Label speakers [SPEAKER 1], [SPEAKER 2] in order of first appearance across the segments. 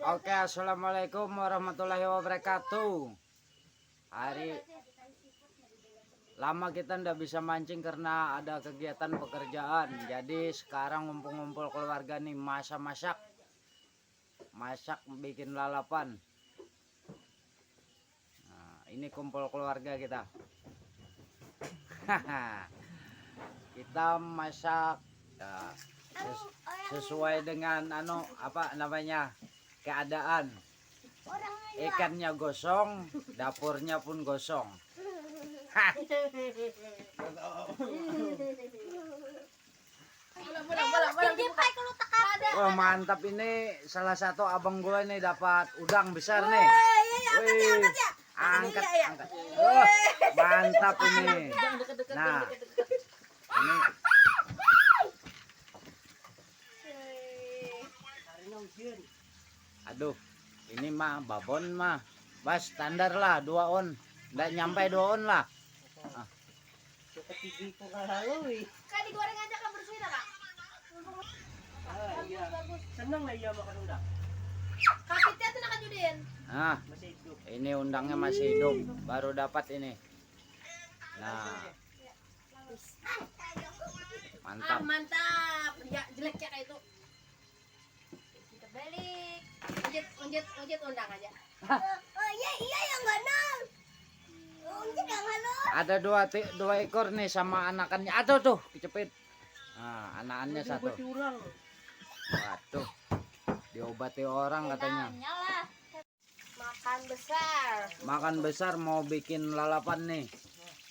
[SPEAKER 1] Oke, assalamualaikum warahmatullahi wabarakatuh. Hari lama kita ndak bisa mancing karena ada kegiatan pekerjaan. Jadi sekarang ngumpul-ngumpul keluarga nih, masak bikin lalapan. Nah, ini kumpul keluarga kita. Kita masak ya, sesuai dengan apa namanya keadaan. Ikannya gosong, dapurnya pun gosong. Wah, mantap, ini salah satu abang gue nih dapat udang besar nih. Wih, angkat. Oh, mantap ini. Nah, ini aduh, ini mah babon mah bas standar lah 2 on, nggak nyampe 2 on lah.
[SPEAKER 2] Kan digoreng aja kan bersih Kak.
[SPEAKER 3] Iya. Senang lah iya makan udang.
[SPEAKER 2] Kapitnya tuh nakajudin.
[SPEAKER 1] Nah,
[SPEAKER 3] Masih hidup.
[SPEAKER 1] ini undangnya masih hidup, baru dapat ini. Nah, mantap.
[SPEAKER 2] Mantap. Ya jelek ya kayak itu. Kita balik. Unjit undang aja.
[SPEAKER 4] Oh iya yang ganal. Unjit yang halus.
[SPEAKER 1] Ada dua ekor nih sama anakannya. Aduh tuh, kecepit. Nah, anakannya satu.
[SPEAKER 3] Diobati orang.
[SPEAKER 1] Waduh, diobati orang katanya.
[SPEAKER 2] Nyala. Makan besar.
[SPEAKER 1] Makan besar mau bikin lalapan nih.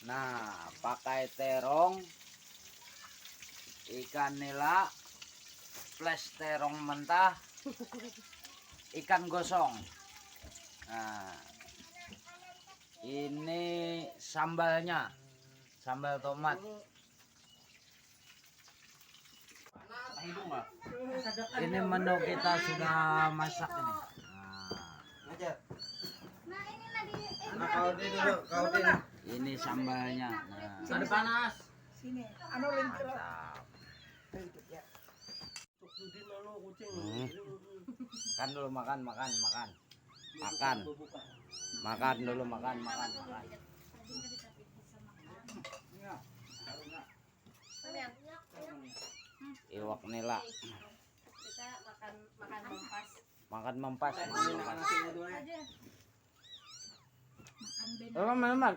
[SPEAKER 1] Nah, pakai terong, ikan nila, flash terong mentah, ikan gosong. Nah, ini sambalnya, sambal tomat. Ini menu kita sudah masak ini.
[SPEAKER 3] Ngajar.
[SPEAKER 4] Nah ini lagi.
[SPEAKER 3] Kau dulu, kau dulu.
[SPEAKER 1] Ini sambalnya. Nah,
[SPEAKER 3] Ada panas.
[SPEAKER 5] Sini, anu lentir.
[SPEAKER 1] mantap.
[SPEAKER 3] Tudin anu kucing.
[SPEAKER 1] Makan dulu, makan. Makan dulu, makan. Iwak nila.
[SPEAKER 2] Kita makan mempas.
[SPEAKER 1] Makan mempas.
[SPEAKER 3] Nasinya dulu ya.
[SPEAKER 1] Oh, memang.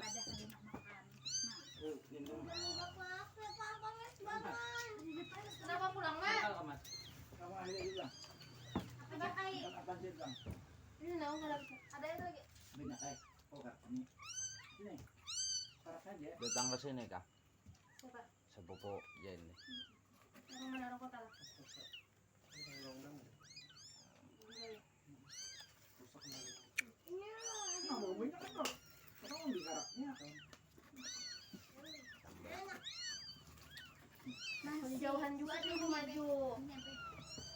[SPEAKER 2] Kenapa pulang, Mak?
[SPEAKER 3] Kamu ahli juga.
[SPEAKER 2] Ada kai.
[SPEAKER 3] Apa sih, Bang?
[SPEAKER 2] Ini naon ada itu lagi.
[SPEAKER 3] Banyak kayak. Oh, Kak, ini. Sini. Paras aja.
[SPEAKER 1] Datang ke sini, Kak.
[SPEAKER 2] Siapa?
[SPEAKER 1] Sepupu Jenny.
[SPEAKER 2] Orang mana orang kota lah.
[SPEAKER 3] Nah, mau banyak kan, Bang? Kamu ambil karaknya kan?
[SPEAKER 2] Nah, jauhan juga nih mau maju.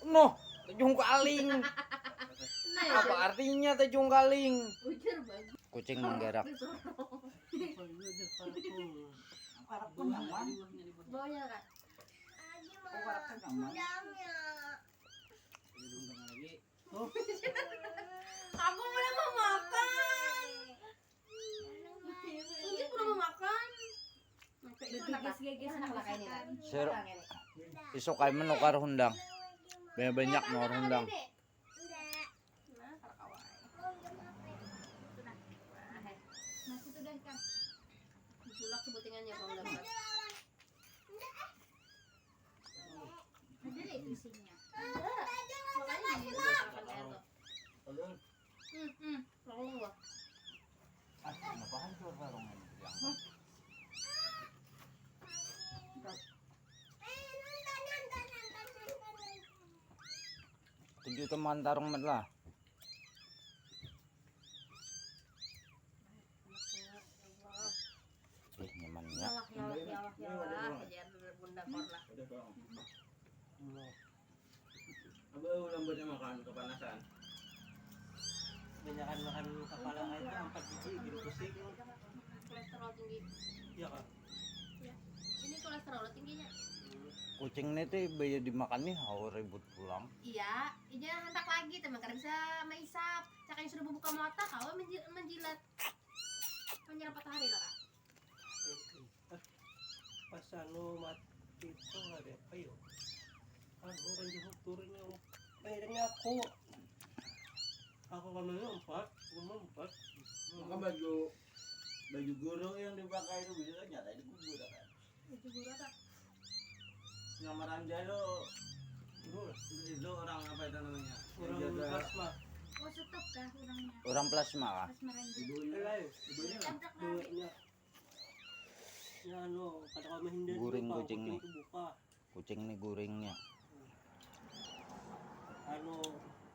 [SPEAKER 1] Noh, tejung kaling.
[SPEAKER 2] Nah,
[SPEAKER 1] Apa artinya tejung kaling?
[SPEAKER 2] ujar bagus.
[SPEAKER 1] Kucing menggerak.
[SPEAKER 3] Karak pun nyaman.
[SPEAKER 2] Bawanya Kak.
[SPEAKER 3] Oh, karaknya nyaman.
[SPEAKER 4] Udangnya.
[SPEAKER 3] Oh,
[SPEAKER 2] Aku udah mau makan. Ini udah mau makan. Geges anak lah kayaknya.
[SPEAKER 1] Sir, isok kayo menukar hundang. Banyak mau hundang.
[SPEAKER 2] Masih tuh deh kan. Sulak sebutingannya kalau dapat. Ada deh isinya. Makanya di makan kayak tuh.
[SPEAKER 3] belum.
[SPEAKER 2] Langsung gua.
[SPEAKER 1] Kenapa hancur sarung ini? Tujuh teman tarung lah. Nyamannya.
[SPEAKER 2] Yawah. Kejar bunda kor lah.
[SPEAKER 3] Udah dong. Abah lambatnya makan kepanasan. Kebanyakan makan kepala itu 4 biji gitu pusing.
[SPEAKER 2] Kolesterol tinggi.
[SPEAKER 3] Iya kan?
[SPEAKER 2] Ya. Ini kolesterol tingginya.
[SPEAKER 1] Kucing ini tuh biaya dimakan nih, ribut pulang.
[SPEAKER 2] Iya, ija hendak lagi teman karena bisa sudah buka mata kau menjilat matahari lah kak.
[SPEAKER 6] Pas mati itu ada apa yuk? Orang jemput turun yang akhirnya aku kamarnya 4, rumah 4.
[SPEAKER 3] Maka baju guru yang dipakai itu bisa nyata di kubur kan.
[SPEAKER 2] Itu guru apa?
[SPEAKER 3] Nyamaran dia itu orang apa itu namanya?
[SPEAKER 6] Orang
[SPEAKER 3] Yang jaga
[SPEAKER 6] plasma.
[SPEAKER 2] Oh stop kah orangnya?
[SPEAKER 1] Orang plasma kah?
[SPEAKER 2] Plasma ranger.
[SPEAKER 3] ibunya lah.
[SPEAKER 6] Duanya. Ya kata kami hindi
[SPEAKER 1] Guring
[SPEAKER 6] buka,
[SPEAKER 1] kucing nih.
[SPEAKER 6] itu buka.
[SPEAKER 1] Kucing nih guringnya.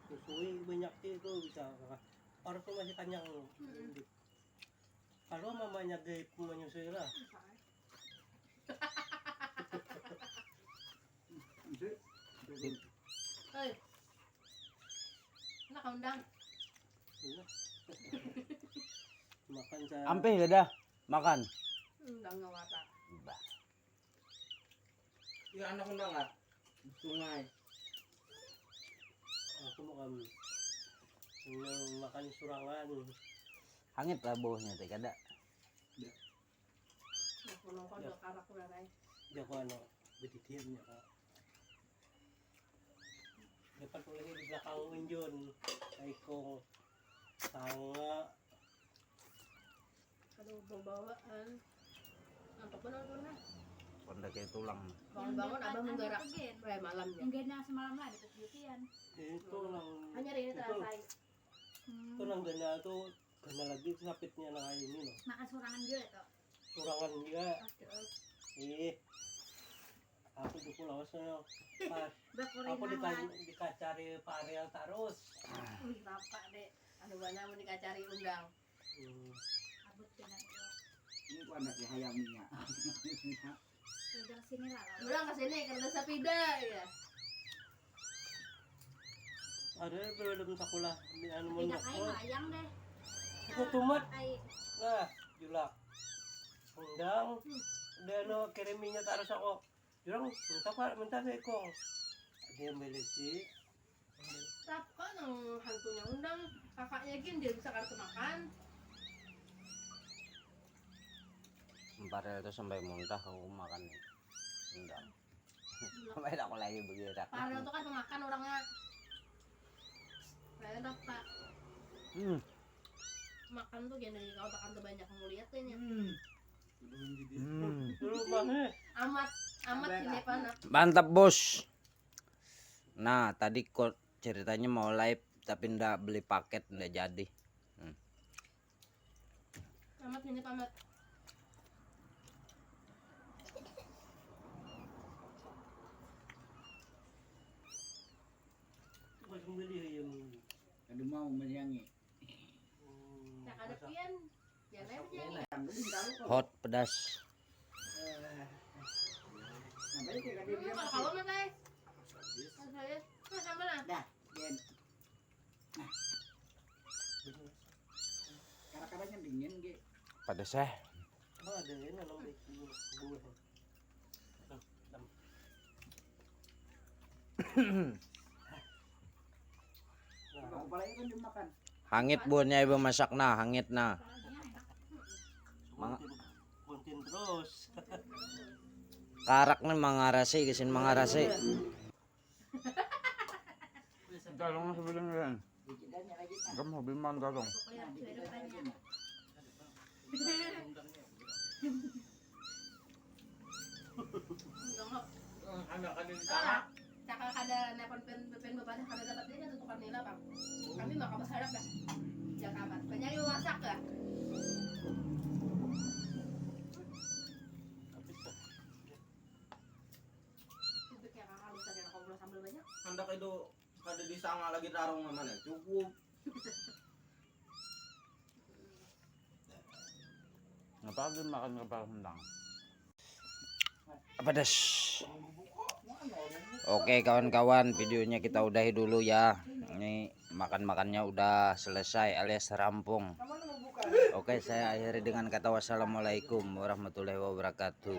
[SPEAKER 6] Susui banyak itu bisa. Harusnya masih kanyang. Kalau mamanya gay menyusui lah.
[SPEAKER 2] Hei. Nak undang.
[SPEAKER 6] Iya. Makan saya.
[SPEAKER 1] Ampe dah makan.
[SPEAKER 2] Undang ngawata.
[SPEAKER 1] Bah.
[SPEAKER 3] Ya anak undangan sungai.
[SPEAKER 6] Aku makan yang makan surangan.
[SPEAKER 1] Hangit lah bawahnya teh kada.
[SPEAKER 2] Aku nongkon do karak urai.
[SPEAKER 6] Jago betitirnya kak. Dapat lagi di belakang unjun. Aikong tangga.
[SPEAKER 2] Kalau bawaan. Nampak benar benar.
[SPEAKER 1] Kondak kayak tulang.
[SPEAKER 2] Bangun-bangun abah menggerak. Malamnya.
[SPEAKER 5] Enggak na semalam lah di putian.
[SPEAKER 6] Itu lang.
[SPEAKER 2] Hanya ini terasa.
[SPEAKER 6] Itu lang ganda tuh. Ganda lagi sapitnya na kayak ini loh.
[SPEAKER 5] Makan sorangan juga tuh.
[SPEAKER 6] Surangan dia. Aku dukul lawas na pas. Aku dikacari Pariel terus.
[SPEAKER 2] Bapak dek. Anu banyak mau dikacari undang.
[SPEAKER 5] Abut dengan
[SPEAKER 3] Ini ku anaknya hayaminya.
[SPEAKER 5] udah sini lah.
[SPEAKER 2] Ulang ke sini karena sapida ya.
[SPEAKER 6] Ada belum sekolah di anu
[SPEAKER 5] Tidak
[SPEAKER 6] mondok.
[SPEAKER 5] kain ayang deh.
[SPEAKER 6] Aku tumat.
[SPEAKER 5] Ay,
[SPEAKER 6] Nah, julak. Undang. Dia kiriminya terus ako. Jurang, minta sa ikong. Dia beli sih.
[SPEAKER 2] Tapi kan hantunya undang kakaknya gini dia bisa kartu makan.
[SPEAKER 1] Empat itu sampai muntah aku makan nih. Enggak. Sampai aku lagi begitu.
[SPEAKER 2] Parel itu kan pemakan orangnya. Saya dapat makan tuh gini kalau makan tuh banyak kamu lihat tuh nya.
[SPEAKER 6] Dulu mana?
[SPEAKER 2] Amat ini panas.
[SPEAKER 1] Mantap bos. Nah tadi kok ceritanya mau live tapi ndak beli paket ndak jadi.
[SPEAKER 2] Amat ini pamat.
[SPEAKER 6] Mas beli yang
[SPEAKER 3] Ada mau menyanyi.
[SPEAKER 2] Cak ada pian. Ya lain menyanyi.
[SPEAKER 1] Hot pedas.
[SPEAKER 3] Sampai kayak dia
[SPEAKER 2] Kalau kamu mentai. Saya sama lah.
[SPEAKER 3] dah, Den. Kadang-kadang dingin ge.
[SPEAKER 1] Pedas ya.
[SPEAKER 6] ada ini alam buah.
[SPEAKER 3] Kalau palanya kan dimakan.
[SPEAKER 1] Hangit buahnya ibu masak nah, hangit nah.
[SPEAKER 6] Buntin terus.
[SPEAKER 1] Karak nih mangarasi, kesin mangarasi. Galong sebelum yan.
[SPEAKER 3] Dikitanya lagi kan.
[SPEAKER 1] Kamu hobi man galong.
[SPEAKER 2] Pokoknya sudah banyak.
[SPEAKER 3] Anak kan di
[SPEAKER 2] Salah. Cakal kada nepon pen bapak kada dapat dia tutupan nila bang. Kami mah kabas harap dah. Jak amat. Banyak yang masak dah. Tubik ya kakak bisa dia ngobrol sambil banyak.
[SPEAKER 3] Hendak itu kada disanga lagi tarung mana cukup.
[SPEAKER 1] Ngapa din makan kapal hendang? Pedas. Oke kawan-kawan, videonya kita udahi dulu ya. Ini makan-makannya udah selesai alias rampung. Oke, saya akhiri dengan kata wassalamualaikum warahmatullahi wabarakatuh.